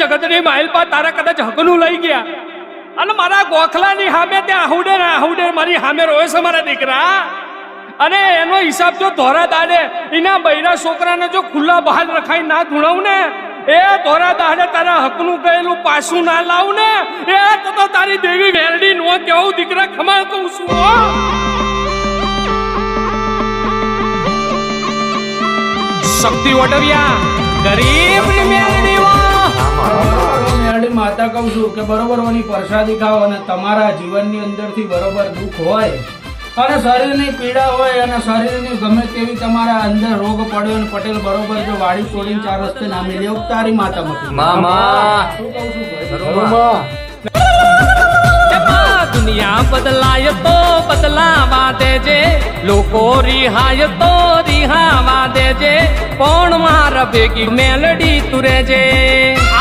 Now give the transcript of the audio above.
જગતની માઇલપા તારા કદાચ હકનું લઈ ગયા અને મારા ગોખલાની સામે ત્યાં આહુડે મારી સામે રોય છે મારા દીકરા. અને એનો હિસાબ જો ધોરા દાડે એના બૈરા છોકરાને જો ખુલ્લા બહાર રખાઈ ના ધૂણાવું ને, એ ધોરા દાડે તારા હકનું કહેલું પાછું ના લાવું ને, એ તો તારી દેવી વેરડી નો કેવું દીકરા ખમા કહું છું. શક્તિ વટવિયા ગરીબ ની મેલડી મેરડી માતા કહું છું કે બરોબર ઓની પ્રસાદી ખાઓ અને તમારા જીવનની અંદરથી બરોબર દુઃખ હોય અને શરીરની પીડા હોય અને શરીરની ગમે તેવી તમારા અંદર રોગ પડ્યો અને પટેલ બરોબર જો વાડી તોડીને 4 રસ્તે ના મિલ્યો તારી માતા મટી મામા શું કહું છું બરોબર. દુનિયા બદલાય તો બદલાવા દેજે, લોકો રિહાય તો રિહાવા દેજે, પણ મારા ભેગી મેલડી તું રહેજે.